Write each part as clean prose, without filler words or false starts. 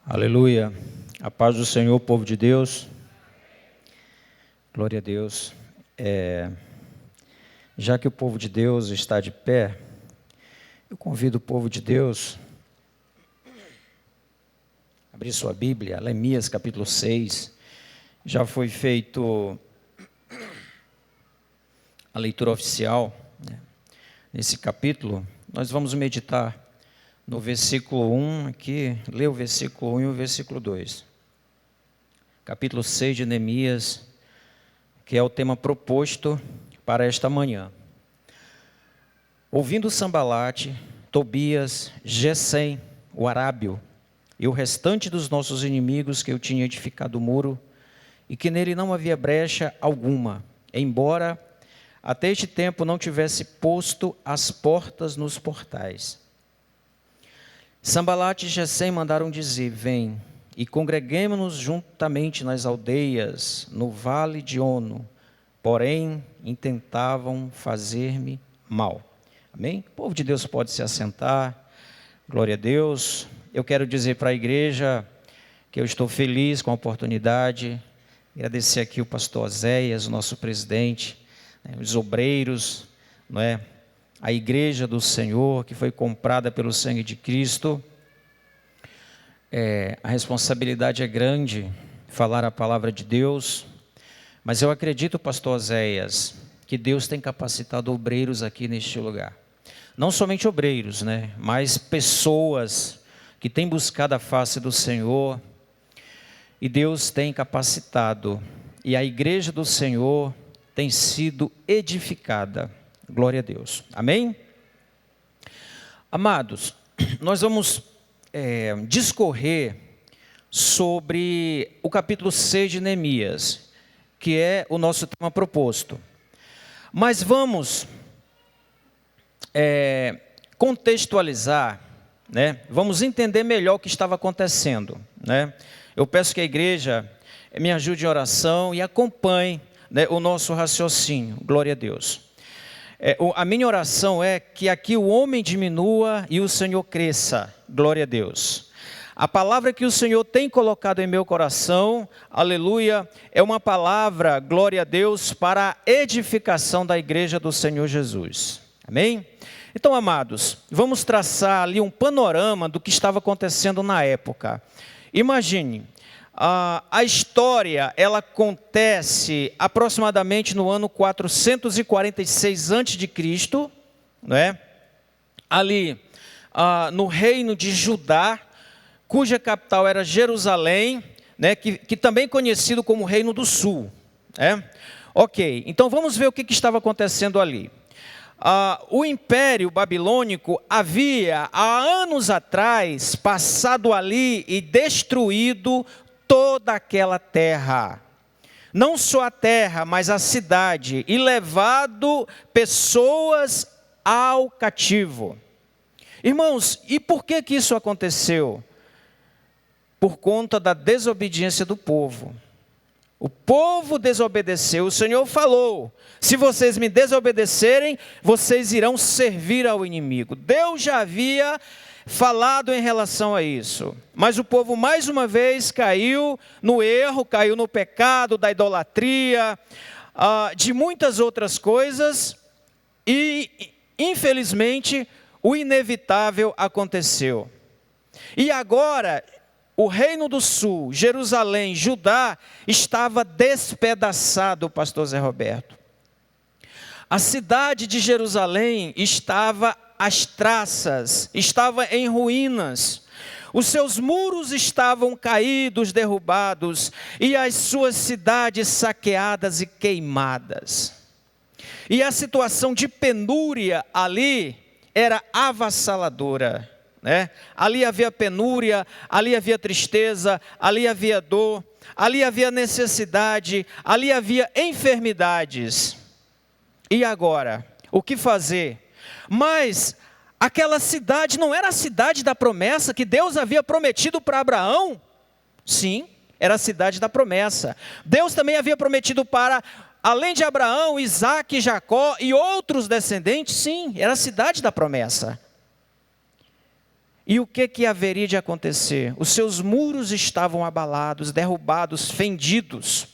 Aleluia, a paz do Senhor, povo de Deus, glória a Deus. Já que o povo de Deus está de pé, eu convido o povo de Deus a abrir sua Bíblia, Neemias capítulo 6, já foi feito a leitura oficial, né? Nesse capítulo, nós vamos meditar no versículo 1 aqui, lê o versículo 1 e o versículo 2. Capítulo 6 de Neemias, que é o tema proposto para esta manhã. Ouvindo Sambalate, Tobias, Gesem, o arábio, e o restante dos nossos inimigos que eu tinha edificado o muro, e que nele não havia brecha alguma, embora até este tempo não tivesse posto as portas nos portais. Sambalate e Gesem mandaram dizer: vem e congreguemo-nos juntamente nas aldeias, no vale de Ono, porém intentavam fazer-me mal. Amém? O povo de Deus pode se assentar, glória a Deus. Eu quero dizer para a igreja que eu estou feliz com a oportunidade, agradecer aqui o pastor Oséias, o nosso presidente, os obreiros, não é? A igreja do Senhor, que foi comprada pelo sangue de Cristo. A responsabilidade é grande, falar a palavra de Deus, mas eu acredito, pastor Oséias, que Deus tem capacitado obreiros aqui neste lugar. Não somente obreiros, né? Mas pessoas que têm buscado a face do Senhor, e Deus tem capacitado, e a igreja do Senhor tem sido edificada. Glória a Deus. Amém? Amados, nós vamos discorrer sobre o capítulo 6 de Neemias, que é o nosso tema proposto. Mas vamos contextualizar, né? Vamos entender melhor o que estava acontecendo, né? Eu peço que a igreja me ajude em oração e acompanhe, né, o nosso raciocínio. Glória a Deus. A minha oração é que aqui o homem diminua e o Senhor cresça. Glória a Deus. A palavra que o Senhor tem colocado em meu coração, aleluia, é uma palavra, glória a Deus, para a edificação da igreja do Senhor Jesus. Amém? Então, amados, vamos traçar ali um panorama do que estava acontecendo na época. Imagine, a história, ela acontece aproximadamente no ano 446 a.C., né? Ali no reino de Judá, cuja capital era Jerusalém, né? que também é conhecido como Reino do Sul. Ok, então vamos ver o que estava acontecendo ali. O Império Babilônico havia, há anos atrás, passado ali e destruído toda aquela terra, não só a terra, mas a cidade, e levado pessoas ao cativo. Irmãos, e por que isso aconteceu? Por conta da desobediência do povo. O povo desobedeceu, o Senhor falou: se vocês me desobedecerem, vocês irão servir ao inimigo. Deus já havia falado em relação a isso, mas o povo mais uma vez caiu no erro, caiu no pecado da idolatria, de muitas outras coisas, e infelizmente o inevitável aconteceu. E agora o Reino do Sul, Jerusalém, Judá, estava despedaçado, pastor Zé Roberto. A cidade de Jerusalém estava às traças, estava em ruínas. Os seus muros estavam caídos, derrubados, e as suas cidades saqueadas e queimadas. E a situação de penúria ali era avassaladora, né? Ali havia penúria, ali havia tristeza, ali havia dor, ali havia necessidade, ali havia enfermidades. E agora, o que fazer? Mas aquela cidade não era a cidade da promessa que Deus havia prometido para Abraão? Sim, era a cidade da promessa. Deus também havia prometido para, além de Abraão, Isaque, Jacó e outros descendentes? Sim, era a cidade da promessa. E o que haveria de acontecer? Os seus muros estavam abalados, derrubados, fendidos.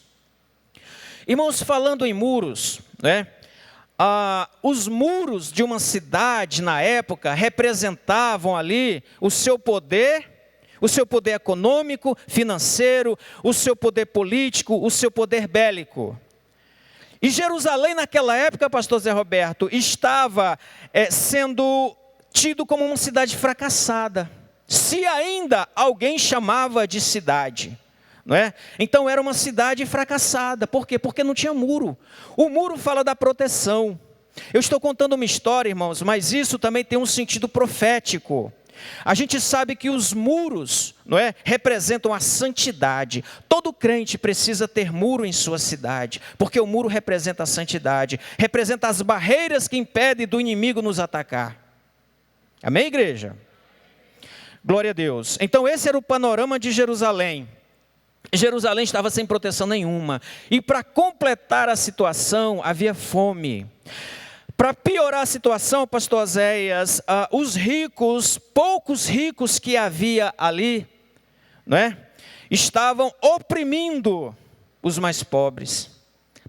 Irmãos, falando em muros, né? Os muros de uma cidade na época representavam ali o seu poder econômico, financeiro, o seu poder político, o seu poder bélico. E Jerusalém naquela época, pastor Zé Roberto, estava sendo tido como uma cidade fracassada, se ainda alguém chamava de cidade. Não é? Então era uma cidade fracassada. Por quê? Porque não tinha muro. O muro fala da proteção. Eu estou contando uma história, irmãos, mas isso também tem um sentido profético. A gente sabe que os muros, não é, representam a santidade. Todo crente precisa ter muro em sua cidade, porque o muro representa a santidade, representa as barreiras que impedem do inimigo nos atacar. Amém, igreja? Glória a Deus. Então esse era o panorama de Jerusalém. Jerusalém estava sem proteção nenhuma. E para completar a situação, havia fome. Para piorar a situação, pastor Oséias, os ricos, poucos ricos que havia ali, não é? Estavam oprimindo os mais pobres.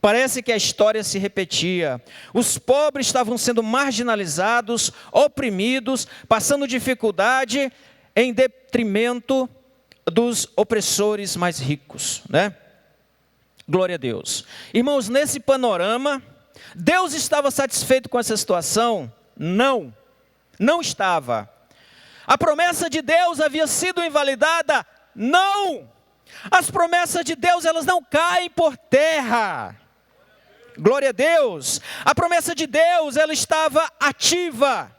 Parece que a história se repetia. Os pobres estavam sendo marginalizados, oprimidos, passando dificuldade em detrimento dos opressores mais ricos, né? Glória a Deus. Irmãos, nesse panorama, Deus estava satisfeito com essa situação? Não, não estava. A promessa de Deus havia sido invalidada? Não. As promessas de Deus, elas não caem por terra. Glória a Deus. A promessa de Deus, ela estava ativa.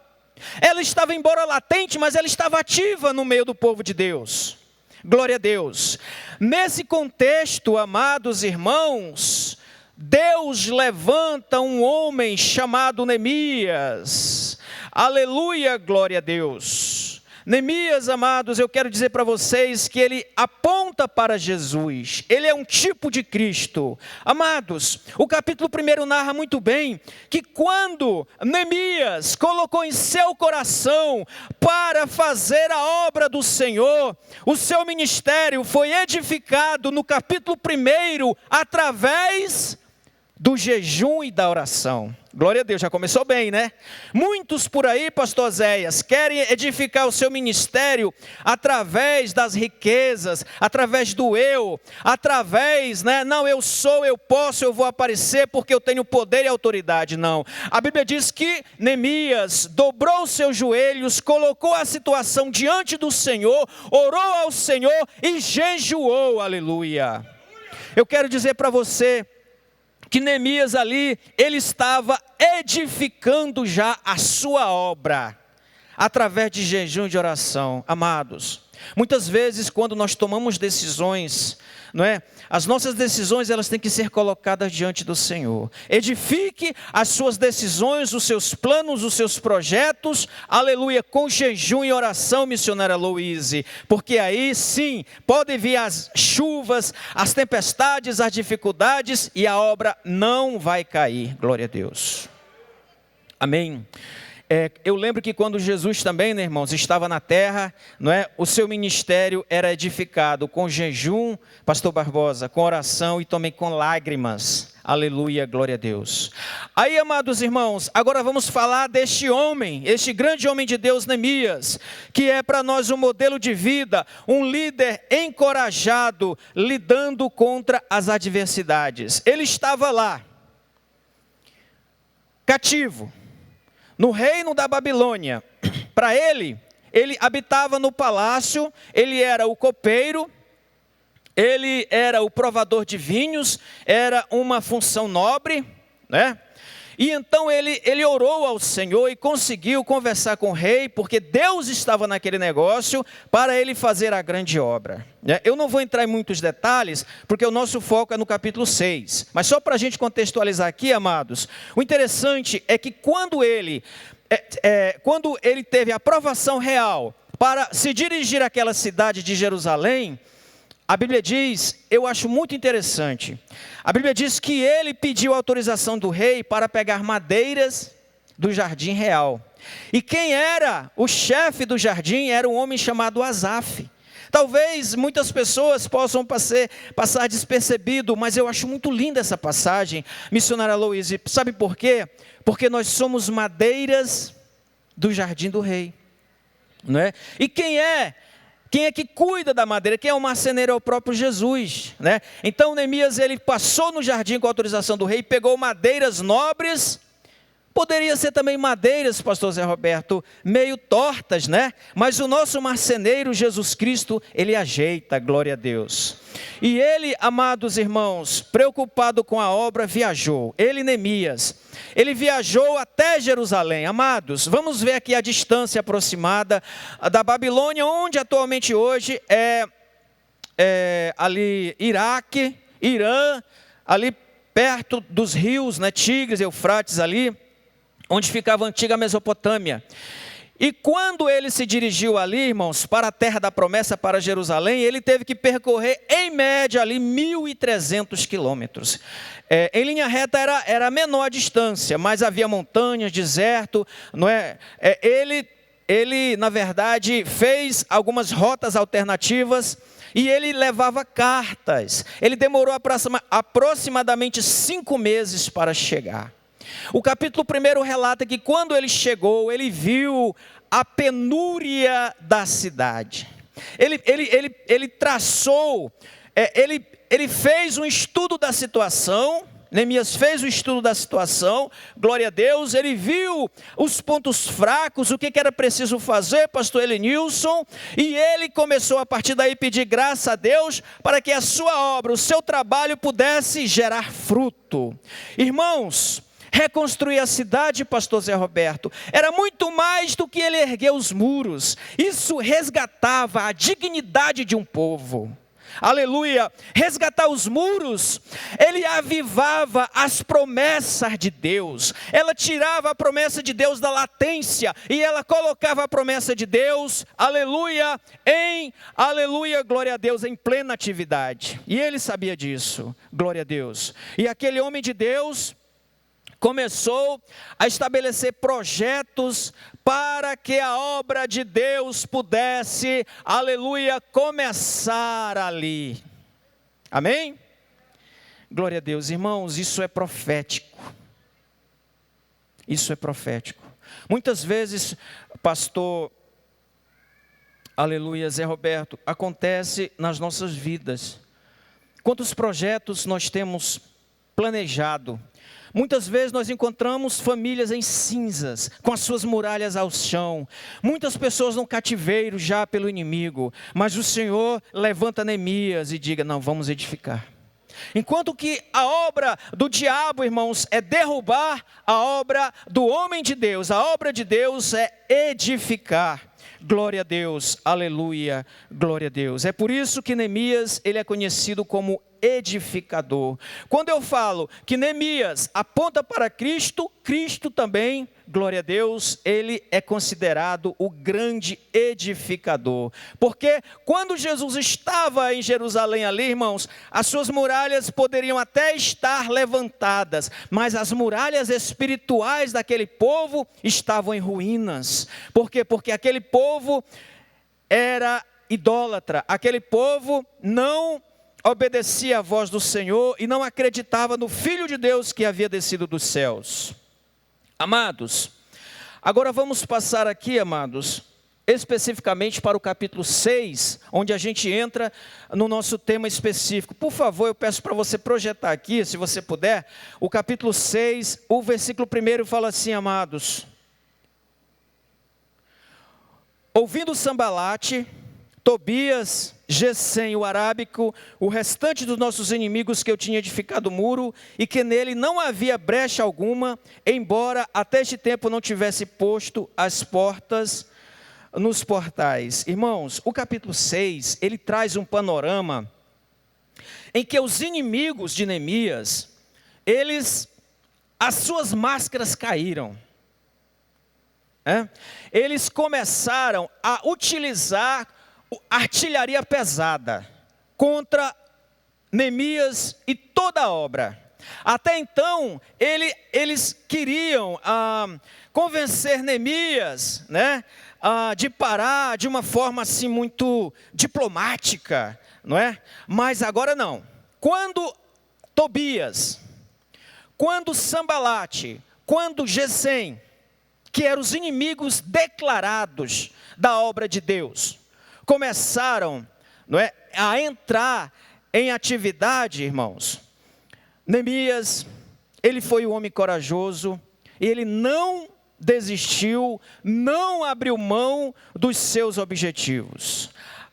Ela estava, embora latente, mas ela estava ativa no meio do povo de Deus. Glória a Deus. Nesse contexto, amados irmãos, Deus levanta um homem chamado Neemias. Aleluia, glória a Deus. Neemias, amados, eu quero dizer para vocês que ele aponta para Jesus. Ele é um tipo de Cristo. Amados, o capítulo 1 narra muito bem que quando Neemias colocou em seu coração para fazer a obra do Senhor, o seu ministério foi edificado no capítulo 1 através do jejum e da oração. Glória a Deus, já começou bem, né? Muitos por aí, pastor Oséias, querem edificar o seu ministério através das riquezas, através do eu, através, né? Não, eu sou, eu posso, eu vou aparecer porque eu tenho poder e autoridade. Não. A Bíblia diz que Neemias dobrou os seus joelhos, colocou a situação diante do Senhor, orou ao Senhor e jejuou. Aleluia. Eu quero dizer para você que Neemias ali, ele estava edificando já a sua obra, através de jejum e de oração. Amados, muitas vezes quando nós tomamos decisões, não é? As nossas decisões, elas têm que ser colocadas diante do Senhor. Edifique as suas decisões, os seus planos, os seus projetos, aleluia, com jejum e oração, missionária Louise, porque aí sim, podem vir as chuvas, as tempestades, as dificuldades, e a obra não vai cair, glória a Deus. Amém. Eu lembro que quando Jesus também, né, irmãos, estava na terra, não é? O seu ministério era edificado com jejum, pastor Barbosa, com oração e também com lágrimas. Aleluia, glória a Deus. Aí, amados irmãos, agora vamos falar deste homem, este grande homem de Deus, Neemias, que é para nós um modelo de vida, um líder encorajado, lidando contra as adversidades. Ele estava lá, cativo, no reino da Babilônia. Para ele habitava no palácio, ele era o copeiro, ele era o provador de vinhos, era uma função nobre, né? E então ele orou ao Senhor e conseguiu conversar com o rei, porque Deus estava naquele negócio para ele fazer a grande obra. Eu não vou entrar em muitos detalhes, porque o nosso foco é no capítulo 6. Mas só para a gente contextualizar aqui, amados, o interessante é que quando ele teve a aprovação real para se dirigir àquela cidade de Jerusalém, a Bíblia diz, eu acho muito interessante, a Bíblia diz que ele pediu autorização do rei para pegar madeiras do jardim real. E quem era o chefe do jardim era um homem chamado Asaf. Talvez muitas pessoas possam passar despercebido, mas eu acho muito linda essa passagem, missionária Louise. Sabe por quê? Porque nós somos madeiras do jardim do rei, não é? E quem é que cuida da madeira? Quem é o marceneiro? É o próprio Jesus, né? Então Neemias, ele passou no jardim com a autorização do rei, pegou madeiras nobres. Poderia ser também madeiras, pastor Zé Roberto, meio tortas, né? Mas o nosso marceneiro, Jesus Cristo, ele ajeita, glória a Deus. E ele, amados irmãos, preocupado com a obra, viajou. Ele, Neemias, ele viajou até Jerusalém. Amados, vamos ver aqui a distância aproximada da Babilônia, onde atualmente hoje é ali Iraque, Irã, ali perto dos rios, né, Tigres, Eufrates ali, onde ficava a antiga Mesopotâmia. E quando ele se dirigiu ali, irmãos, para a terra da promessa, para Jerusalém, ele teve que percorrer, em média, ali 1.300 quilômetros. Em linha reta era a menor distância, mas havia montanhas, deserto, não é? Ele, na verdade, fez algumas rotas alternativas, e ele levava cartas. Ele demorou aproximadamente 5 meses para chegar. O capítulo 1 relata que quando ele chegou, ele viu a penúria da cidade. Ele traçou, ele fez um estudo da situação. Neemias fez o estudo da situação, glória a Deus. Ele viu os pontos fracos, o que era preciso fazer, pastor Elenilson, e ele começou a partir daí pedir graça a Deus para que a sua obra, o seu trabalho pudesse gerar fruto. Irmãos, reconstruir a cidade, pastor Zé Roberto, era muito mais do que ele erguer os muros. Isso resgatava a dignidade de um povo. Aleluia. Resgatar os muros, ele avivava as promessas de Deus. Ela tirava a promessa de Deus da latência e ela colocava a promessa de Deus, aleluia, glória a Deus, em plena atividade. E ele sabia disso, glória a Deus. E aquele homem de Deus começou a estabelecer projetos para que a obra de Deus pudesse, aleluia, começar ali. Amém? Glória a Deus. Irmãos, isso é profético. Isso é profético. Muitas vezes, pastor, aleluia, Zé Roberto, acontece nas nossas vidas. Quantos projetos nós temos planejado? Muitas vezes nós encontramos famílias em cinzas, com as suas muralhas ao chão. Muitas pessoas no cativeiro já pelo inimigo. Mas o Senhor levanta Neemias e diga, não, vamos edificar. Enquanto que a obra do diabo, irmãos, é derrubar, a obra do homem de Deus, a obra de Deus é edificar. Glória a Deus, aleluia, glória a Deus. É por isso que Neemias, ele é conhecido como edificador. Quando eu falo que Neemias aponta para Cristo, Cristo também, glória a Deus, ele é considerado o grande edificador. Porque quando Jesus estava em Jerusalém ali, irmãos, as suas muralhas poderiam até estar levantadas, mas as muralhas espirituais daquele povo estavam em ruínas. Por quê? Porque aquele povo era idólatra, aquele povo não obedecia à voz do Senhor e não acreditava no Filho de Deus que havia descido dos céus. Amados, agora vamos passar aqui, amados, especificamente para o capítulo 6, onde a gente entra no nosso tema específico. Por favor, eu peço para você projetar aqui, se você puder, o capítulo 6, o versículo 1 fala assim, amados. Ouvindo Sambalate, Tobias, Gesem, o arábico, o restante dos nossos inimigos que eu tinha edificado o muro, e que nele não havia brecha alguma, embora até este tempo não tivesse posto as portas nos portais. Irmãos, o capítulo 6, ele traz um panorama em que os inimigos de Neemias, as suas máscaras caíram. Eles começaram a utilizar artilharia pesada contra Neemias e toda a obra. Até então, eles queriam convencer Neemias, né, de parar de uma forma assim muito diplomática, não é? Mas agora não. Quando Tobias, quando Sambalate, quando Gesem, que eram os inimigos declarados da obra de Deus, começaram, não é, a entrar em atividade, irmãos, Neemias, ele foi um homem corajoso, e ele não desistiu, não abriu mão dos seus objetivos.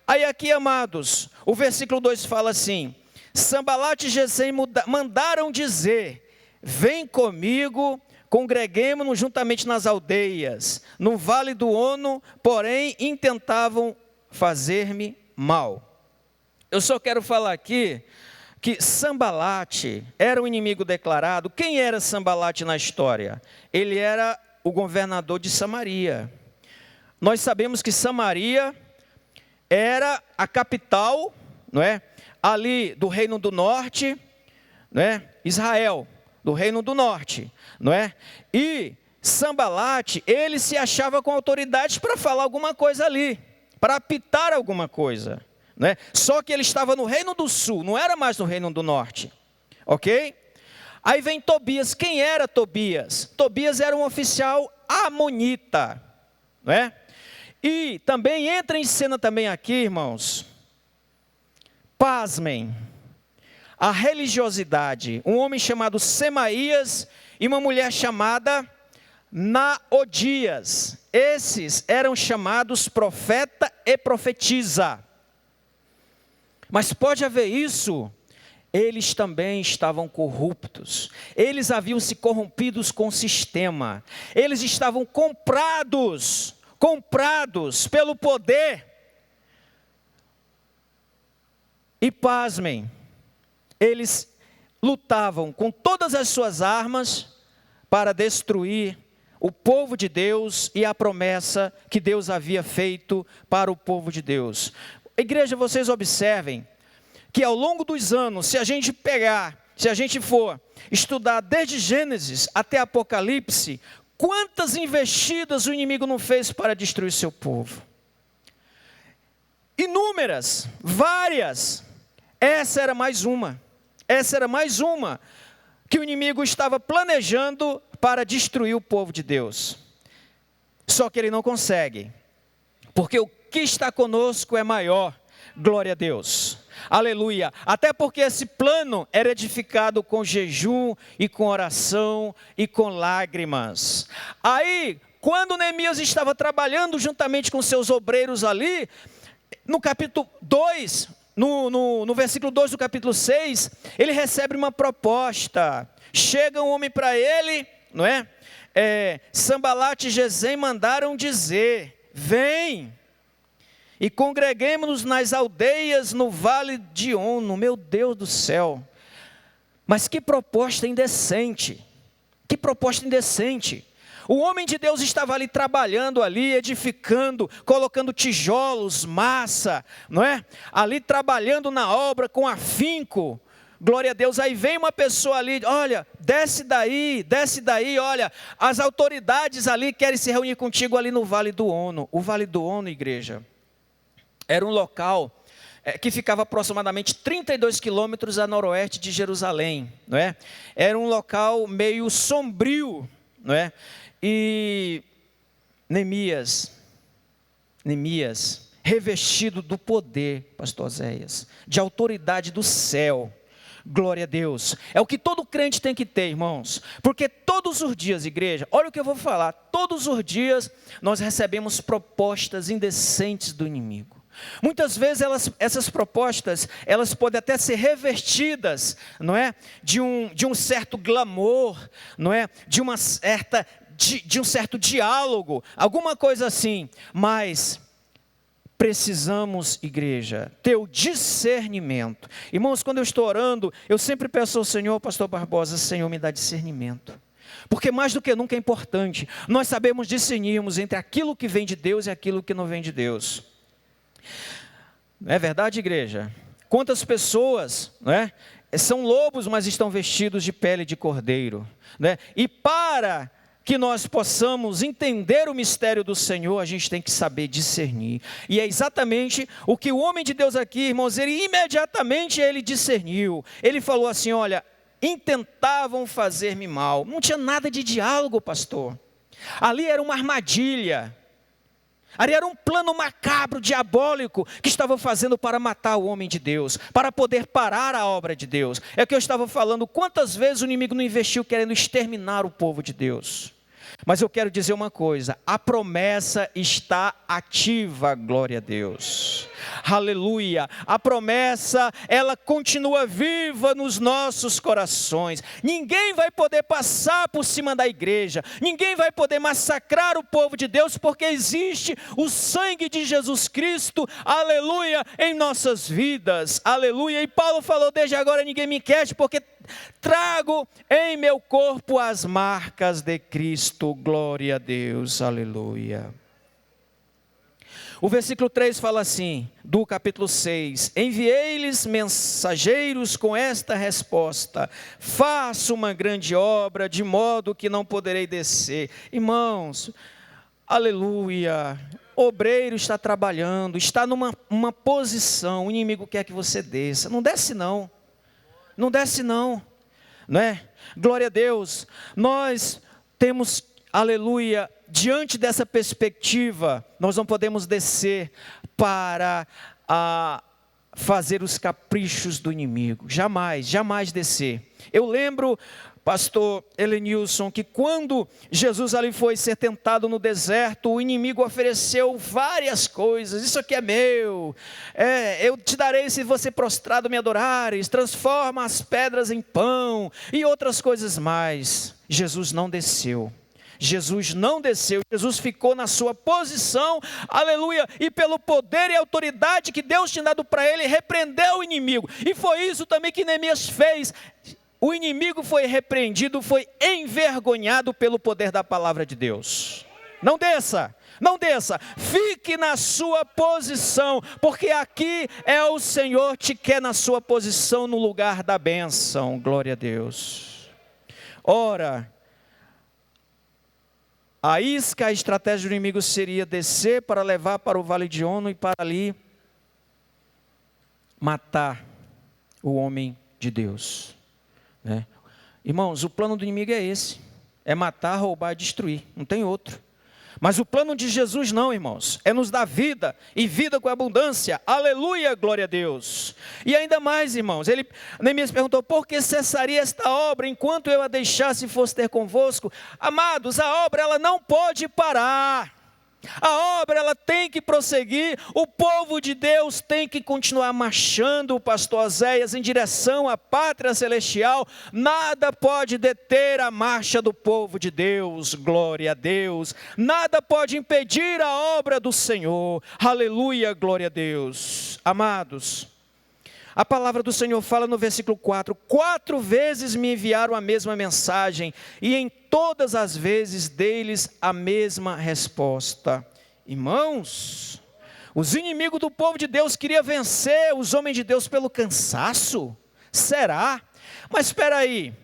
Aí aqui, amados, o versículo 2 fala assim: Sambalate e Gesem mandaram dizer: vem comigo, congreguemo-nos juntamente nas aldeias, no vale do Ono, porém intentavam fazer-me mal. Eu só quero falar aqui que Sambalate era um inimigo declarado. Quem era Sambalate na história? Ele era o governador de Samaria. Nós sabemos que Samaria era a capital, não é? Ali do Reino do Norte, não é? Israel, do Reino do Norte, não é? E Sambalate, ele se achava com autoridade para falar alguma coisa ali, para apitar alguma coisa, não é? Só que ele estava no Reino do Sul, não era mais no Reino do Norte, ok? Aí vem Tobias. Quem era Tobias? Tobias era um oficial amonita, não é? E também entra em cena também aqui, irmãos, pasmem, a religiosidade. Um homem chamado Semaías e uma mulher chamada Naodias. Esses eram chamados profeta e profetisa. Mas pode haver isso, eles também estavam corruptos, eles haviam se corrompidos com o sistema, eles estavam comprados pelo poder. E pasmem, eles lutavam com todas as suas armas para destruir o povo de Deus e a promessa que Deus havia feito para o povo de Deus. Igreja, vocês observem que ao longo dos anos, se a gente for estudar desde Gênesis até Apocalipse, quantas investidas o inimigo não fez para destruir seu povo? Inúmeras, várias. Essa era mais uma que o inimigo estava planejando para destruir o povo de Deus. Só que ele não consegue, porque o que está conosco é maior. Glória a Deus, aleluia. Até porque esse plano era edificado com jejum e com oração e com lágrimas. Aí, quando Neemias estava trabalhando juntamente com seus obreiros ali, no capítulo 2, no versículo 2 do capítulo 6, ele recebe uma proposta. Chega um homem para ele, não é? Sambalate e Gesem mandaram dizer: vem e congreguemos-nos nas aldeias no vale de Ono. Meu Deus do céu, mas que proposta indecente, que proposta indecente. O homem de Deus estava ali trabalhando, ali edificando, colocando tijolos, massa, não é? Ali trabalhando na obra com afinco. Glória a Deus. Aí vem uma pessoa ali: olha, desce daí, olha, as autoridades ali querem se reunir contigo ali no Vale do Ono. O Vale do Ono, igreja, era um local que ficava aproximadamente 32 quilômetros a noroeste de Jerusalém, não é? Era um local meio sombrio, não é? E Neemias, revestido do poder, pastor Zéias, de autoridade do céu, glória a Deus, é o que todo crente tem que ter, irmãos, porque todos os dias, igreja, olha o que eu vou falar, todos os dias nós recebemos propostas indecentes do inimigo. Muitas vezes essas propostas, elas podem até ser revestidas, não é? De um certo glamour, não é? De um certo diálogo, alguma coisa assim, mas precisamos, igreja, ter o discernimento. Irmãos, quando eu estou orando, eu sempre peço ao Senhor, pastor Barbosa: Senhor, me dá discernimento. Porque mais do que nunca é importante nós sabemos discernirmos entre aquilo que vem de Deus e aquilo que não vem de Deus. Não é verdade, igreja? Quantas pessoas, não é? são lobos, mas estão vestidos de pele de cordeiro, né? E para que nós possamos entender o mistério do Senhor, a gente tem que saber discernir. E é exatamente o que o homem de Deus aqui, irmãos, ele discerniu. Ele falou assim, olha, intentavam fazer-me mal. Não tinha nada de diálogo, pastor. Ali era uma armadilha. Ali era um plano macabro, diabólico, que estavam fazendo para matar o homem de Deus, para poder parar a obra de Deus. É o que eu estava falando, quantas vezes o inimigo não investiu querendo exterminar o povo de Deus. Mas eu quero dizer uma coisa, a promessa está ativa, glória a Deus. Aleluia, a promessa, ela continua viva nos nossos corações. Ninguém vai poder passar por cima da igreja, ninguém vai poder massacrar o povo de Deus, porque existe o sangue de Jesus Cristo, aleluia, em nossas vidas, aleluia. E Paulo falou, desde agora ninguém me quer, porque trago em meu corpo as marcas de Cristo, glória a Deus, aleluia. O versículo 3 fala assim, do capítulo 6, enviei-lhes mensageiros com esta resposta, faço uma grande obra, de modo que não poderei descer. Irmãos, aleluia, o obreiro está trabalhando, está numa posição, o inimigo quer que você desça, não desce não. Não desce não, né? Glória a Deus, nós temos, aleluia, diante dessa perspectiva, nós não podemos descer para fazer os caprichos do inimigo, jamais, jamais descer. Eu lembro, pastor Elenilson, que quando Jesus ali foi ser tentado no deserto, o inimigo ofereceu várias coisas, isso aqui é meu, eu te darei se você prostrado me adorares, transforma as pedras em pão, e outras coisas mais. Jesus não desceu. Jesus não desceu, Jesus ficou na sua posição, aleluia, e pelo poder e autoridade que Deus tinha dado para ele, repreendeu o inimigo, e foi isso também que Neemias fez. O inimigo foi repreendido, foi envergonhado pelo poder da palavra de Deus. Não desça, não desça, fique na sua posição, porque aqui é o Senhor te quer na sua posição, no lugar da bênção, glória a Deus. Ora, a isca, a estratégia do inimigo seria descer para levar para o vale de Ono e para ali matar o homem de Deus. Né? Irmãos, o plano do inimigo é esse, é matar, roubar e destruir, não tem outro. Mas o plano de Jesus não, irmãos, é nos dar vida, e vida com abundância, aleluia, glória a Deus. E ainda mais, irmãos, Neemias perguntou, por que cessaria esta obra, enquanto eu a deixasse e fosse ter convosco? Amados, a obra ela não pode parar, a obra ela tem que prosseguir, o povo de Deus tem que continuar marchando, o pastor Oséias, em direção à pátria celestial. Nada pode deter a marcha do povo de Deus, glória a Deus, nada pode impedir a obra do Senhor, aleluia, glória a Deus. Amados, a palavra do Senhor fala no versículo 4, 4 vezes me enviaram a mesma mensagem, e em todas as vezes dei-lhes a mesma resposta. Irmãos, os inimigos do povo de Deus queriam vencer os homens de Deus pelo cansaço? Será? Mas espera aí,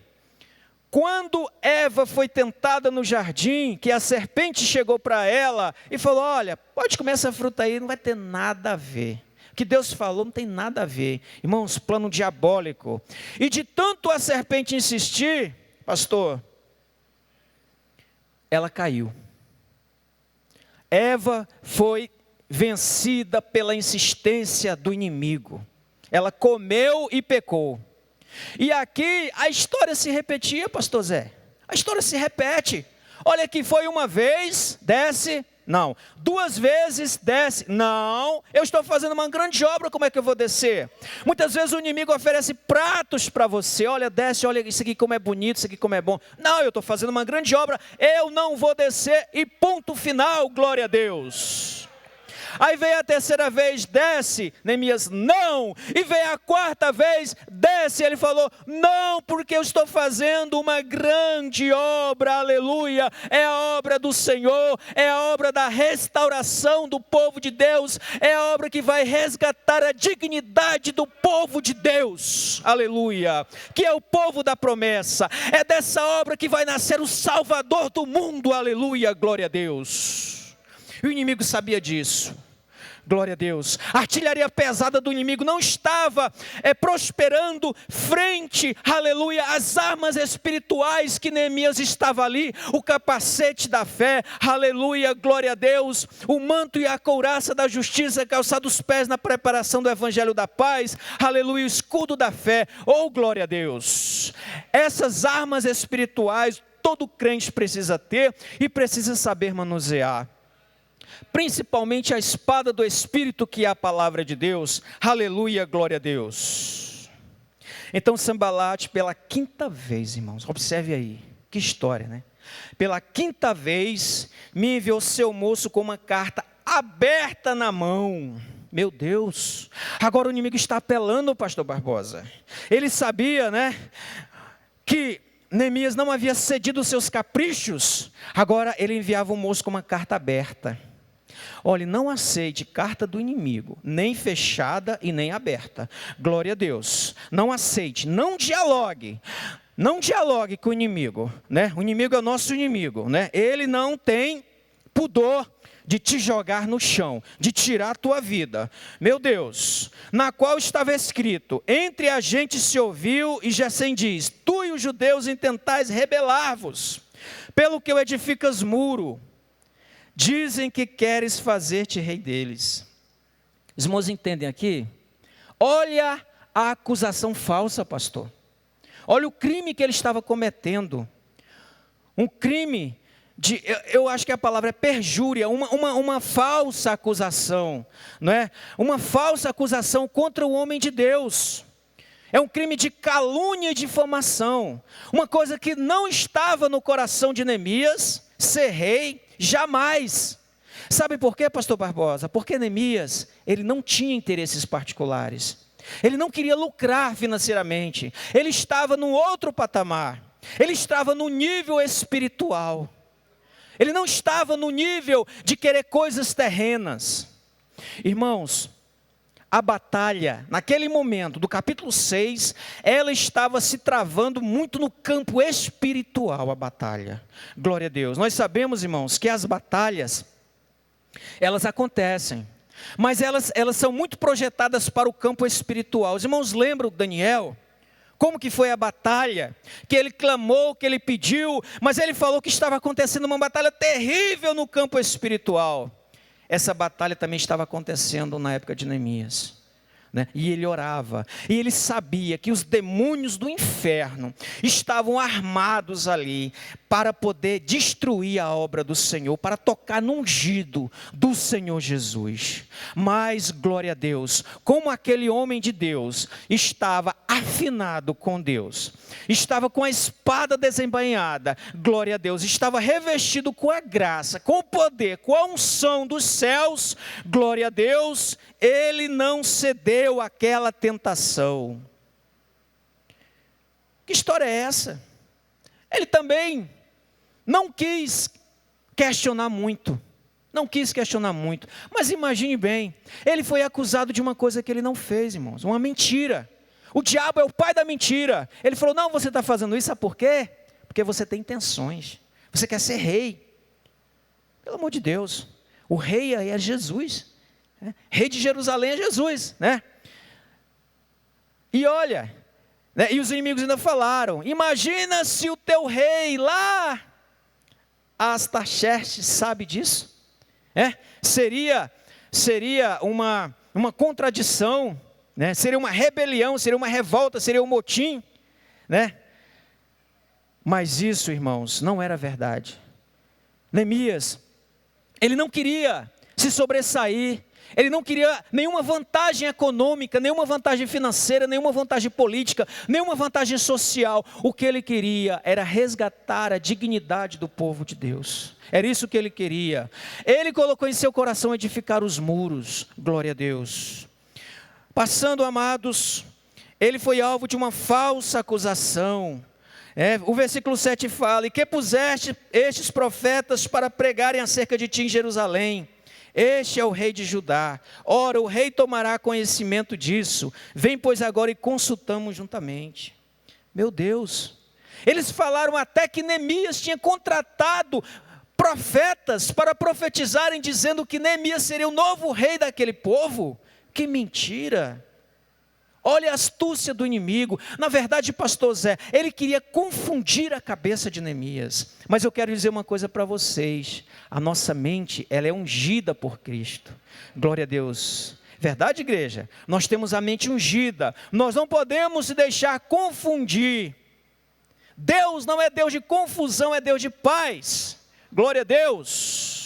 quando Eva foi tentada no jardim, que a serpente chegou para ela e falou, olha, pode comer essa fruta aí, não vai ter nada a ver. O que Deus falou não tem nada a ver. Irmãos, plano diabólico. E de tanto a serpente insistir, pastor, ela caiu. Eva foi vencida pela insistência do inimigo. Ela comeu e pecou. E aqui a história se repetia, pastor Zé. A história se repete. Olha que foi uma vez, desce. Não, 2 vezes desce, não, eu estou fazendo uma grande obra, como é que eu vou descer? Muitas vezes o inimigo oferece pratos para você, olha, desce, olha isso aqui como é bonito, isso aqui como é bom. Não, eu estou fazendo uma grande obra, eu não vou descer e ponto final, glória a Deus. Aí veio a terceira vez, desce. Neemias, não. E veio a quarta vez, desce. Ele falou, não, porque eu estou fazendo uma grande obra, aleluia. É a obra do Senhor, é a obra da restauração do povo de Deus, é a obra que vai resgatar a dignidade do povo de Deus, aleluia, que é o povo da promessa. É dessa obra que vai nascer o Salvador do mundo, aleluia, glória a Deus. E o inimigo sabia disso. Glória a Deus. A artilharia pesada do inimigo não estava prosperando frente, aleluia, às armas espirituais que Neemias estava ali, o capacete da fé, aleluia, glória a Deus, o manto e a couraça da justiça, calçado os pés na preparação do evangelho da paz, aleluia, o escudo da fé, oh glória a Deus. Essas armas espirituais todo crente precisa ter e precisa saber manusear. Principalmente a espada do Espírito, que é a palavra de Deus, aleluia, glória a Deus. Então Sambalate, pela quinta vez, irmãos, observe aí, que história, né? Pela quinta vez, me enviou seu moço com uma carta aberta na mão. Meu Deus, agora o inimigo está apelando, pastor Barbosa. Ele sabia, né, que Neemias não havia cedido os seus caprichos, agora ele enviava o moço com uma carta aberta. Olhe, não aceite carta do inimigo, nem fechada e nem aberta. Glória a Deus. Não aceite, não dialogue. Não dialogue com o inimigo, né? O inimigo é o nosso inimigo, né? Ele não tem pudor de te jogar no chão, de tirar a tua vida. Meu Deus, na qual estava escrito, entre a gente se ouviu e Gesem diz, tu e os judeus intentais rebelar-vos, pelo que eu edificas muro. Dizem que queres fazer-te rei deles. Os irmãos entendem aqui? Olha a acusação falsa, pastor. Olha o crime que ele estava cometendo. Um crime de, eu acho que a palavra é perjúria, uma falsa acusação, não é? Uma falsa acusação contra o homem de Deus. É um crime de calúnia e difamação. Uma coisa que não estava no coração de Neemias, ser rei, jamais. Sabe por quê, pastor Barbosa? Porque Neemias, ele não tinha interesses particulares. Ele não queria lucrar financeiramente. Ele estava num outro patamar. Ele estava no nível espiritual. Ele não estava no nível de querer coisas terrenas. Irmãos, a batalha, naquele momento, do capítulo 6, ela estava se travando muito no campo espiritual, a batalha. Glória a Deus. Nós sabemos, irmãos, que as batalhas, elas acontecem, mas elas são muito projetadas para o campo espiritual. Os irmãos lembram Daniel? Como que foi a batalha? Que ele clamou, que ele pediu, mas ele falou que estava acontecendo uma batalha terrível no campo espiritual. Essa batalha também estava acontecendo na época de Neemias, né? E ele orava, e ele sabia que os demônios do inferno estavam armados ali, para poder destruir a obra do Senhor, para tocar no ungido do Senhor Jesus. Mas, glória a Deus, como aquele homem de Deus estava afinado com Deus, estava com a espada desembainhada, glória a Deus, estava revestido com a graça, com o poder, com a unção dos céus, glória a Deus, ele não cedeu àquela tentação. Que história é essa? Ele também não quis questionar muito, mas imagine bem, ele foi acusado de uma coisa que ele não fez, irmãos, uma mentira. O diabo é o pai da mentira. Ele falou, não, você está fazendo isso, sabe por quê? Porque você tem intenções, você quer ser rei. Pelo amor de Deus, o rei aí é Jesus, né? Rei de Jerusalém é Jesus, né? E olha, né? E os inimigos ainda falaram, imagina se o teu rei lá, Astaxerxes, sabe disso? Seria uma contradição, né? Seria uma rebelião, seria uma revolta, seria um motim, né? Mas isso, irmãos, não era verdade. Neemias, ele não queria se sobressair, Ele não queria nenhuma vantagem econômica, nenhuma vantagem financeira, nenhuma vantagem política, nenhuma vantagem social. O que ele queria era resgatar a dignidade do povo de Deus. Era isso que ele queria. Ele colocou em seu coração edificar os muros. Glória a Deus. Passando, amados, ele foi alvo de uma falsa acusação. O versículo 7 fala: e que puseste estes profetas para pregarem acerca de ti em Jerusalém. Este é o rei de Judá. Ora, o rei tomará conhecimento disso. Vem, pois, agora e consultamos juntamente. Meu Deus, eles falaram até que Neemias tinha contratado profetas para profetizarem, dizendo que Neemias seria o novo rei daquele povo. Que mentira! Olha a astúcia do inimigo. Na verdade, pastor Zé, ele queria confundir a cabeça de Neemias. Mas eu quero dizer uma coisa para vocês. A nossa mente, ela é ungida por Cristo. Glória a Deus. Verdade, igreja? Nós temos a mente ungida. Nós não podemos se deixar confundir. Deus não é Deus de confusão, é Deus de paz. Glória a Deus.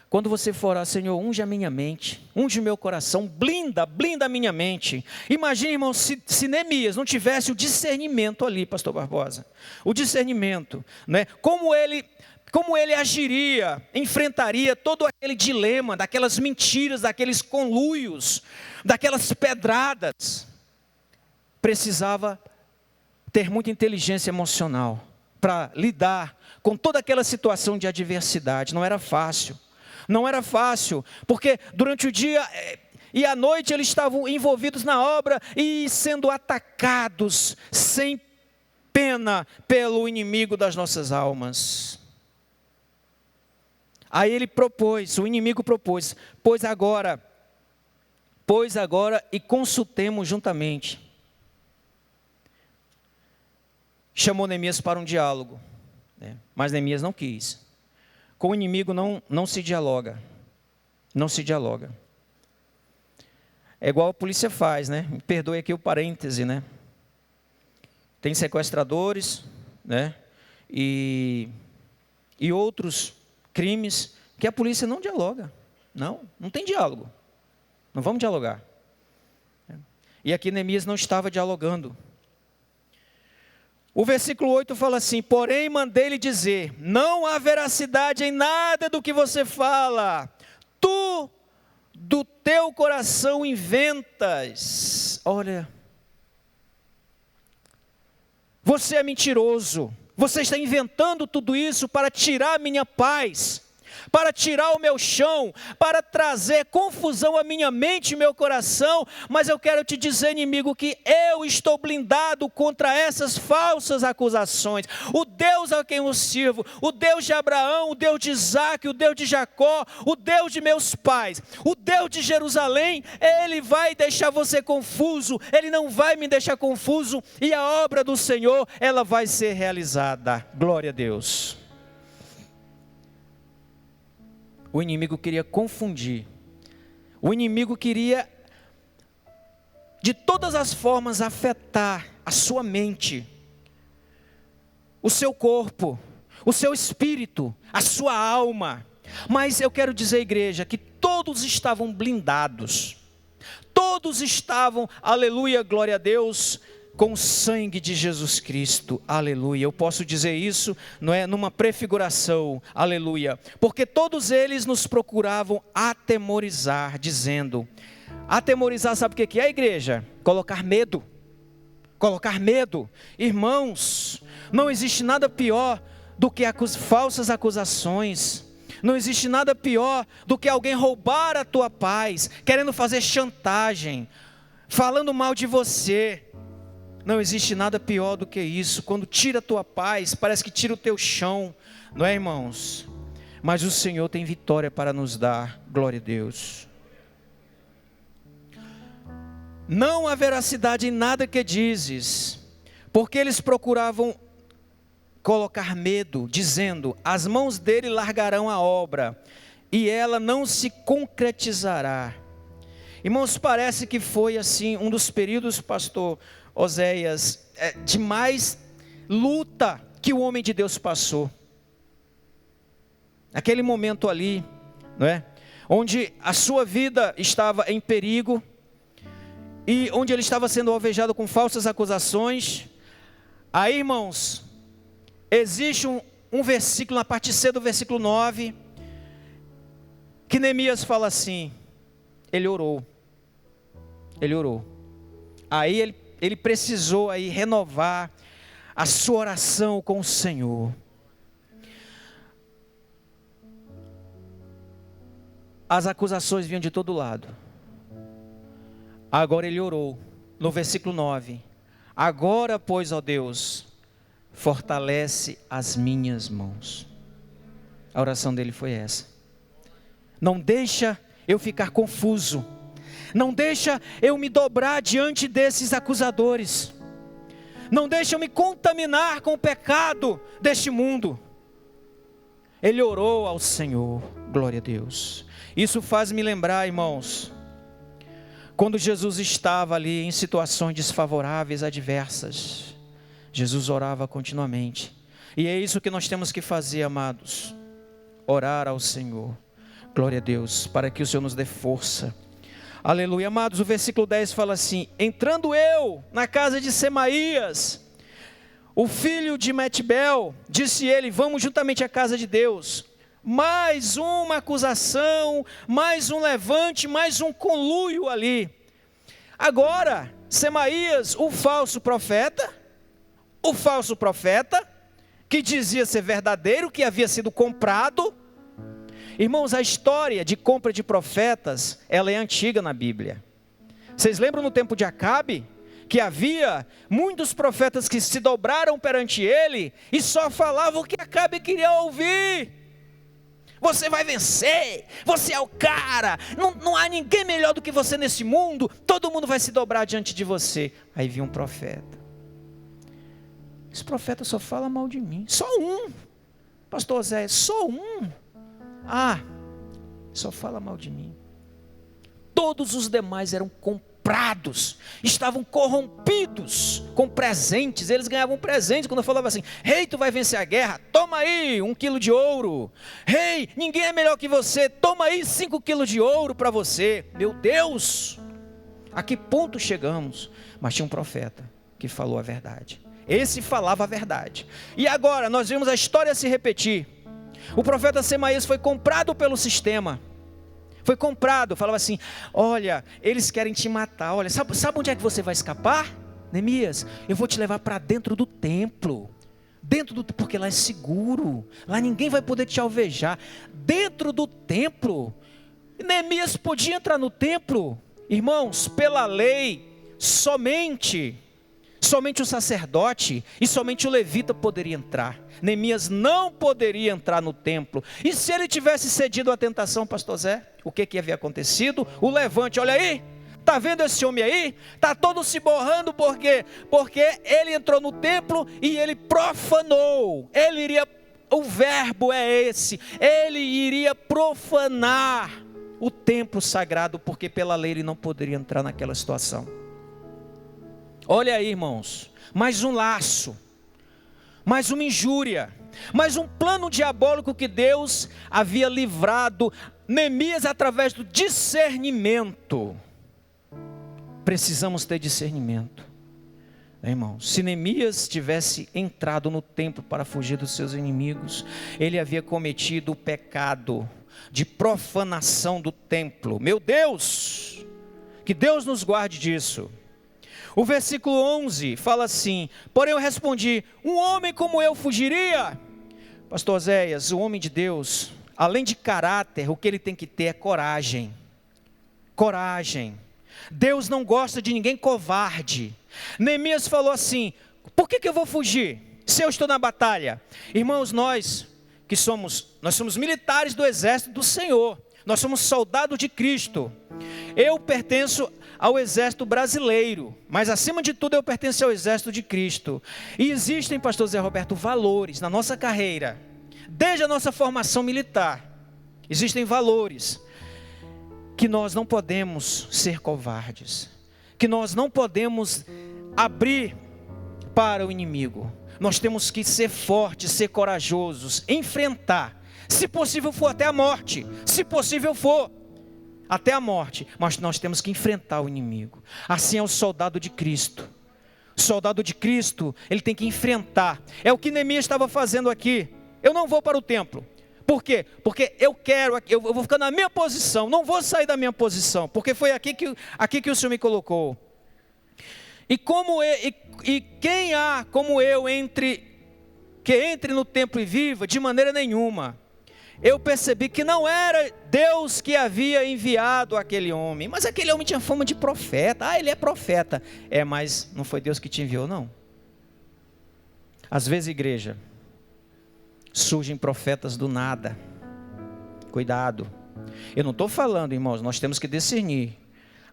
Quando você for orar: Senhor, unge a minha mente, unge o meu coração, blinda a minha mente. Imagine, irmão, se Neemias não tivesse o discernimento ali, pastor Barbosa, o discernimento, né? Como ele agiria, enfrentaria todo aquele dilema, daquelas mentiras, daqueles conluios, daquelas pedradas. Precisava ter muita inteligência emocional para lidar com toda aquela situação de adversidade. Não era fácil. Não era fácil, porque durante o dia e a noite eles estavam envolvidos na obra e sendo atacados sem pena pelo inimigo das nossas almas. Aí o inimigo propôs: pois agora e consultemos juntamente. Chamou Neemias para um diálogo, né? Mas Neemias não quis. Com o inimigo não se dialoga. Não se dialoga. É igual a polícia faz, né? Me perdoe aqui o parêntese, né? Tem sequestradores, né? E outros crimes que a polícia não dialoga. Não tem diálogo. Não vamos dialogar. E aqui Neemias não estava dialogando. O versículo 8 fala assim: porém mandei-lhe dizer, não há veracidade em nada do que você fala, tu do teu coração inventas. Olha, você é mentiroso, você está inventando tudo isso para tirar a minha paz, para tirar o meu chão, para trazer confusão à minha mente e meu coração. Mas eu quero te dizer, inimigo, que eu estou blindado contra essas falsas acusações. O Deus a quem eu sirvo, o Deus de Abraão, o Deus de Isaac, o Deus de Jacó, o Deus de meus pais, o Deus de Jerusalém, Ele vai deixar você confuso, Ele não vai me deixar confuso, e a obra do Senhor, ela vai ser realizada. Glória a Deus. O inimigo queria confundir. O inimigo queria, de todas as formas, afetar a sua mente, o seu corpo, o seu espírito, a sua alma. Mas eu quero dizer, igreja, que todos estavam blindados. Todos estavam, aleluia, glória a Deus, com o sangue de Jesus Cristo, aleluia. Eu posso dizer isso, não é, numa prefiguração, aleluia, porque todos eles nos procuravam atemorizar, dizendo, atemorizar, sabe o que é, igreja? Colocar medo, irmãos, não existe nada pior do que falsas acusações, não existe nada pior do que alguém roubar a tua paz, querendo fazer chantagem, falando mal de você. Não existe nada pior do que isso. Quando tira a tua paz, parece que tira o teu chão. Não é, irmãos? Mas o Senhor tem vitória para nos dar. Glória a Deus. Não há veracidade em nada que dizes, porque eles procuravam colocar medo, dizendo, as mãos dele largarão a obra, e ela não se concretizará. Irmãos, parece que foi assim, um dos períodos, pastor Oséias, de mais luta que o homem de Deus passou. Aquele momento ali, não é? onde a sua vida estava em perigo, e onde ele estava sendo alvejado com falsas acusações. Aí, irmãos, existe um versículo, na parte C do versículo 9, que Neemias fala assim, ele orou. Aí ele precisou aí renovar a sua oração com o Senhor. As acusações vinham de todo lado. Agora ele orou, no versículo 9. Agora, pois, ó Deus, fortalece as minhas mãos. A oração dele foi essa. Não deixa eu ficar confuso. Não deixa eu me dobrar diante desses acusadores. Não deixa eu me contaminar com o pecado deste mundo. Ele orou ao Senhor, glória a Deus. Isso faz me lembrar, irmãos, quando Jesus estava ali em situações desfavoráveis, adversas, Jesus orava continuamente. E é isso que nós temos que fazer, amados. Orar ao Senhor. Glória a Deus, para que o Senhor nos dê força. Aleluia, amados, o versículo 10 fala assim: entrando eu na casa de Semaías, o filho de Metbel, disse ele, vamos juntamente à casa de Deus. Mais uma acusação, mais um levante, mais um conluio ali. Agora, Semaías, o falso profeta, que dizia ser verdadeiro, que havia sido comprado. Irmãos, a história de compra de profetas, ela é antiga na Bíblia. Vocês lembram no tempo de Acabe, que havia muitos profetas que se dobraram perante ele, e só falavam o que Acabe queria ouvir. Você vai vencer, você é o cara, não há ninguém melhor do que você nesse mundo, todo mundo vai se dobrar diante de você. Aí vinha um profeta. Esse profeta só fala mal de mim, só um. Pastor Zé, só um. Só fala mal de mim. Todos os demais eram comprados, estavam corrompidos com presentes. Eles ganhavam presentes quando eu falava assim: rei, tu vai vencer a guerra, toma aí 1 quilo de ouro. Rei, ninguém é melhor que você, toma aí 5 quilos de ouro para você. Meu Deus, a que ponto chegamos? Mas tinha um profeta que falou a verdade. Esse falava a verdade. E agora nós vemos a história se repetir. O profeta Semaías foi comprado pelo sistema. Foi comprado, falava assim: olha, eles querem te matar. Olha, sabe onde é que você vai escapar? Neemias, eu vou te levar para dentro do templo. Porque lá é seguro. Lá ninguém vai poder te alvejar. Dentro do templo. Neemias podia entrar no templo. Irmãos, pela lei, somente o sacerdote e somente o levita poderia entrar. Neemias não poderia entrar no templo. E se ele tivesse cedido à tentação, pastor Zé, o que havia acontecido? O levante, olha aí, está vendo esse homem aí? Está todo se borrando, porque ele entrou no templo e ele profanou. O verbo é esse, ele iria profanar o templo sagrado, porque pela lei ele não poderia entrar naquela situação. Olha aí, irmãos, mais um laço, mais uma injúria, mais um plano diabólico que Deus havia livrado Neemias através do discernimento. Precisamos ter discernimento, irmãos. Se Neemias tivesse entrado no templo para fugir dos seus inimigos, ele havia cometido o pecado de profanação do templo. Meu Deus, que Deus nos guarde disso. O versículo 11 fala assim: porém eu respondi, um homem como eu fugiria? Pastor Oséias, o homem de Deus, além de caráter, o que ele tem que ter é coragem. Coragem. Deus não gosta de ninguém covarde. Neemias falou assim: por que eu vou fugir, se eu estou na batalha? Irmãos, nós somos militares do exército do Senhor. Nós somos soldados de Cristo. Eu pertenço ao exército brasileiro, mas acima de tudo eu pertenço ao exército de Cristo. E existem, pastor Zé Roberto, valores na nossa carreira, desde a nossa formação militar. Existem valores que nós não podemos ser covardes, que nós não podemos abrir para o inimigo. Nós temos que ser fortes, ser corajosos, enfrentar, se possível for até a morte, se possível for. até a morte, mas nós temos que enfrentar o inimigo. Assim é o soldado de Cristo. O soldado de Cristo, ele tem que enfrentar. É o que Neemias estava fazendo aqui. Eu não vou para o templo. Por quê? Porque eu vou ficar na minha posição, não vou sair da minha posição, porque foi aqui que o Senhor me colocou. E quem há como eu que entre no templo e viva? De maneira nenhuma. Eu percebi que não era Deus que havia enviado aquele homem, mas aquele homem tinha fama de profeta. Ele é profeta. Mas não foi Deus que te enviou, não. Às vezes, igreja, surgem profetas do nada. Cuidado. Eu não estou falando, irmãos, nós temos que discernir.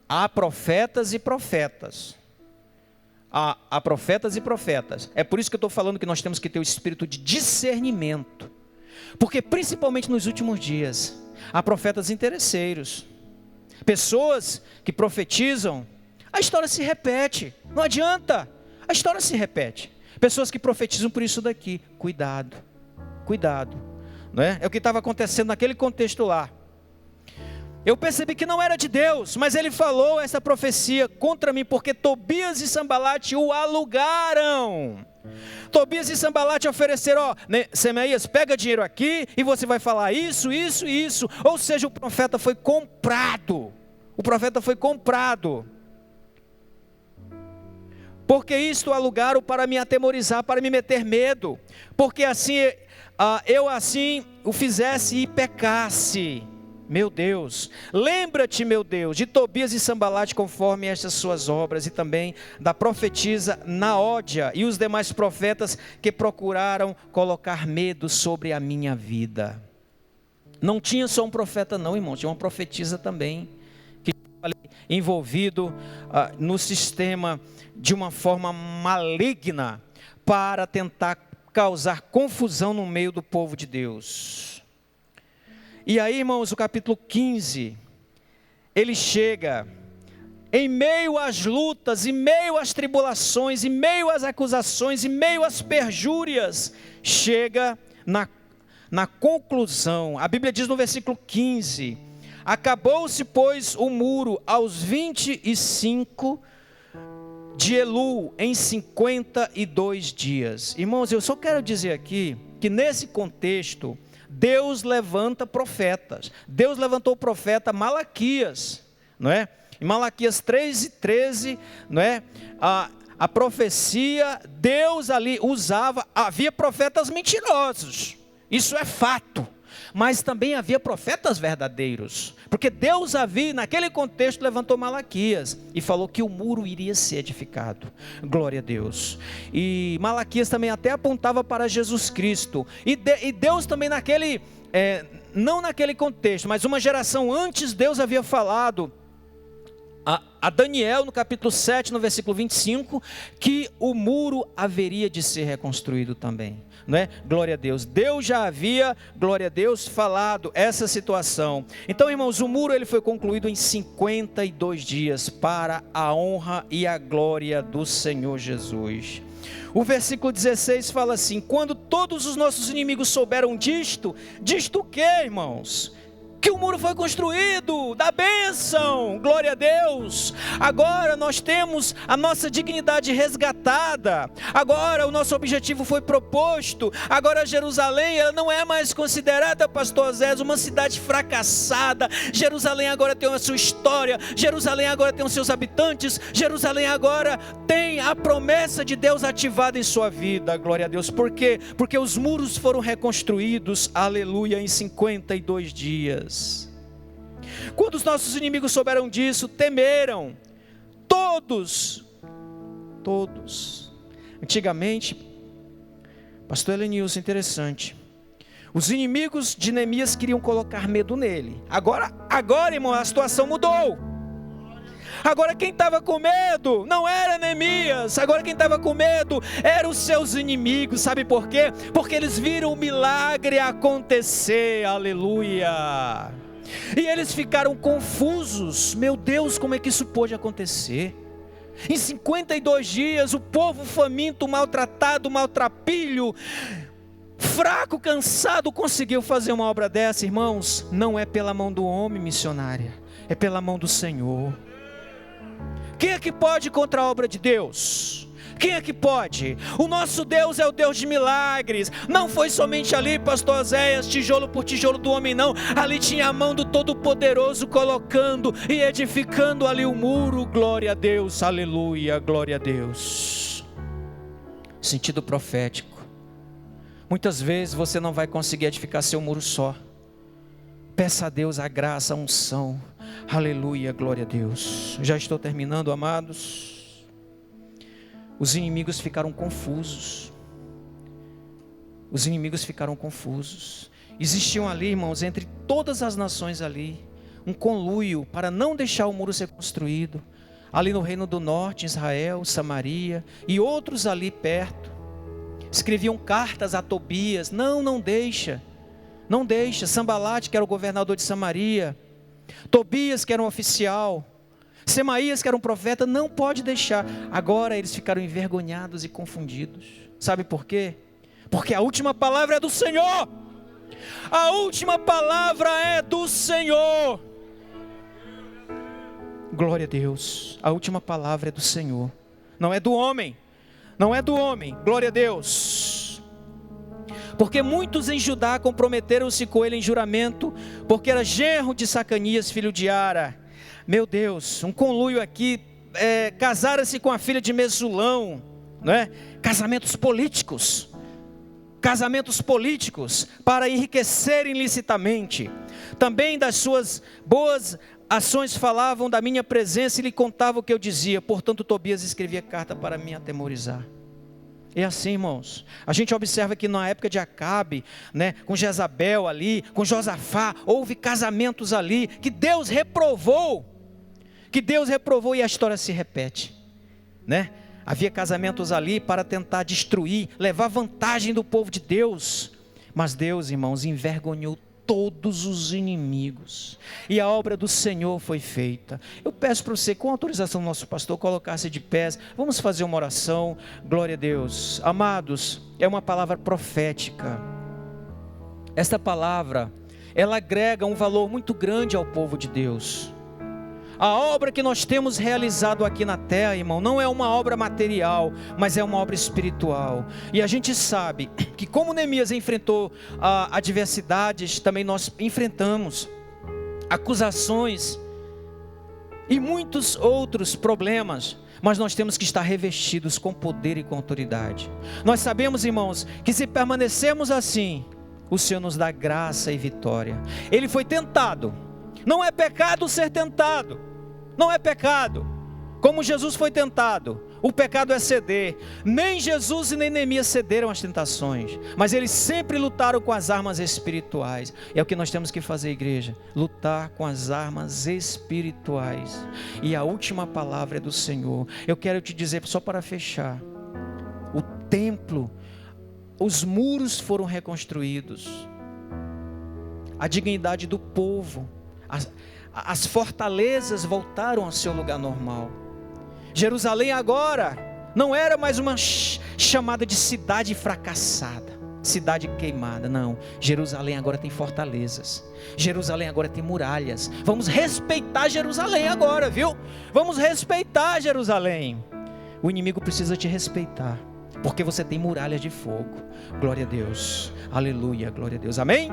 Há profetas e profetas. Há profetas e profetas. É por isso que eu estou falando que nós temos que ter o espírito de discernimento. Porque principalmente nos últimos dias, há profetas interesseiros. Pessoas que profetizam, a história se repete. Não adianta, a história se repete. Pessoas que profetizam por isso daqui. Cuidado. Não é? É o que estava acontecendo naquele contexto lá. Eu percebi que não era de Deus, mas ele falou essa profecia contra mim, porque Tobias e Sambalate o alugaram. Tobias e Sambalate ofereceram, Semaías, pega dinheiro aqui e você vai falar isso. Ou seja, o profeta foi comprado. Porque isto alugaram para me atemorizar, para me meter medo. Porque assim, eu assim o fizesse e pecasse. Meu Deus, lembra-te, meu Deus, de Tobias e Sambalate conforme estas suas obras, e também da profetisa Naódia e os demais profetas que procuraram colocar medo sobre a minha vida. Não tinha só um profeta não, irmão, tinha uma profetisa também, que estava envolvido no sistema de uma forma maligna, para tentar causar confusão no meio do povo de Deus. E aí, irmãos, o capítulo 15, ele chega em meio às lutas, em meio às tribulações, em meio às acusações, em meio às perjúrias, chega na conclusão. A Bíblia diz no versículo 15, acabou-se, pois, o muro aos 25 de Elul, em 52 dias. Irmãos, eu só quero dizer aqui, que nesse contexto, Deus levanta profetas. Deus levantou o profeta Malaquias, não é? Em Malaquias 3:13, não é? A profecia, Deus ali usava, havia profetas mentirosos, isso é fato, mas também havia profetas verdadeiros, porque Deus havia, naquele contexto, levantou Malaquias e falou que o muro iria ser edificado. Glória a Deus. E Malaquias também até apontava para Jesus Cristo, e Deus também não naquele contexto, mas uma geração antes, Deus havia falado a Daniel, no capítulo 7, no versículo 25, que o muro haveria de ser reconstruído também, não é? Glória a Deus. Deus já havia, glória a Deus, falado essa situação. Então, irmãos, o muro ele foi concluído em 52 dias, para a honra e a glória do Senhor Jesus. O versículo 16 fala assim: quando todos os nossos inimigos souberam disto o que, irmãos? Que o muro foi construído, da bênção, glória a Deus. Agora nós temos a nossa dignidade resgatada, agora o nosso objetivo foi proposto. Agora Jerusalém, ela não é mais considerada, pastor Zé, uma cidade fracassada. Jerusalém agora tem a sua história, Jerusalém agora tem os seus habitantes, Jerusalém agora tem a promessa de Deus ativada em sua vida, glória a Deus. Por quê? Porque os muros foram reconstruídos, aleluia, em 52 dias. Quando os nossos inimigos souberam disso, temeram, todos. Antigamente, pastor Elenilson, interessante, os inimigos de Neemias queriam colocar medo nele. Agora, irmão, a situação mudou. Agora quem estava com medo não era Neemias, agora quem estava com medo eram os seus inimigos. Sabe por quê? Porque eles viram o milagre acontecer, aleluia. E eles ficaram confusos. Meu Deus, como é que isso pôde acontecer? Em 52 dias, o povo faminto, maltratado, maltrapilho, fraco, cansado, conseguiu fazer uma obra dessa, irmãos? Não é pela mão do homem, missionária. é pela mão do Senhor. Quem é que pode contra a obra de Deus? Quem é que pode? O nosso Deus é o Deus de milagres. Não foi somente ali, pastor Oséias, tijolo por tijolo do homem, não. Ali tinha a mão do Todo-Poderoso colocando e edificando ali o muro. Glória a Deus, aleluia, glória a Deus. Sentido profético. Muitas vezes você não vai conseguir edificar seu muro só. Peça a Deus a graça, a unção. Aleluia, glória a Deus. Já estou terminando, amados. Os inimigos ficaram confusos. Os inimigos ficaram confusos. Existiam ali, irmãos, entre todas as nações ali, um conluio para não deixar o muro ser construído. Ali no reino do norte, Israel, Samaria e outros ali perto. Escreviam cartas a Tobias. Não deixa. Não deixa. Sambalate, que era o governador de Samaria. Tobias, que era um oficial. Semaías, que era um profeta, não pode deixar. Agora eles ficaram envergonhados e confundidos. Sabe por quê? Porque a última palavra é do Senhor. A última palavra é do Senhor. Glória a Deus. A última palavra é do Senhor. Não é do homem. Não é do homem. Glória a Deus. Porque muitos em Judá comprometeram-se com ele em juramento, porque era genro de Sacanias, filho de Ara. Meu Deus, um conluio aqui, casaram-se com a filha de Mesulão, não é? Casamentos políticos, para enriquecerem ilicitamente. Também das suas boas ações falavam da minha presença e lhe contavam o que eu dizia. Portanto, Tobias escrevia carta para me atemorizar. É assim, irmãos, a gente observa que na época de Acabe, né, com Jezabel ali, com Josafá, houve casamentos ali, que Deus reprovou, e a história se repete, né? Havia casamentos ali para tentar destruir, levar vantagem do povo de Deus, mas Deus, irmãos, envergonhou todos os inimigos, e a obra do Senhor foi feita. Eu peço para você, com a autorização do nosso pastor, colocar-se de pés, vamos fazer uma oração. Glória a Deus. Amados, é uma palavra profética. Esta palavra, ela agrega um valor muito grande ao povo de Deus. A obra que nós temos realizado aqui na terra, irmão, não é uma obra material, mas é uma obra espiritual. E a gente sabe que como Neemias enfrentou adversidades, também nós enfrentamos acusações e muitos outros problemas, mas nós temos que estar revestidos com poder e com autoridade. Nós sabemos, irmãos, que se permanecermos assim, o Senhor nos dá graça e vitória. Ele foi tentado. Não é pecado ser tentado, não é pecado, como Jesus foi tentado. O pecado é ceder. Nem Jesus e nem Neemias cederam às tentações, mas eles sempre lutaram com as armas espirituais. É o que nós temos que fazer, igreja, lutar com as armas espirituais. E a última palavra é do Senhor. Eu quero te dizer, só para fechar, o templo, os muros foram reconstruídos, a dignidade do povo, as fortalezas voltaram ao seu lugar normal. Jerusalém agora não era mais uma chamada de cidade fracassada, cidade queimada, não. Jerusalém agora tem fortalezas, Jerusalém agora tem muralhas. Vamos respeitar Jerusalém agora, viu? Vamos respeitar Jerusalém. O inimigo precisa te respeitar, porque você tem muralhas de fogo. Glória a Deus, aleluia, glória a Deus, amém?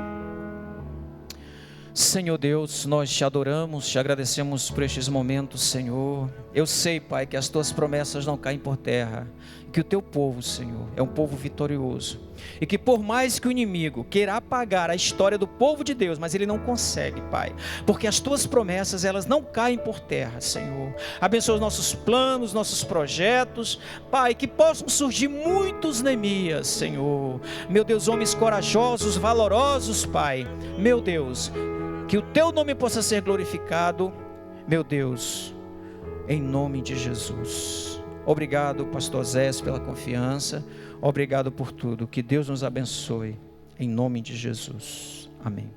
Senhor Deus, nós te adoramos, te agradecemos por estes momentos, Senhor. Eu sei, Pai, que as tuas promessas não caem por terra, que o teu povo, Senhor, é um povo vitorioso, e que por mais que o inimigo queira apagar a história do povo de Deus, mas ele não consegue, Pai, porque as tuas promessas, elas não caem por terra, Senhor. Abençoa os nossos planos, nossos projetos, Pai, que possam surgir muitos Neemias, Senhor. Meu Deus, homens corajosos, valorosos, Pai, meu Deus, que o teu nome possa ser glorificado, meu Deus, em nome de Jesus. Obrigado, pastor Zé, pela confiança. Obrigado por tudo. Que Deus nos abençoe, em nome de Jesus. Amém.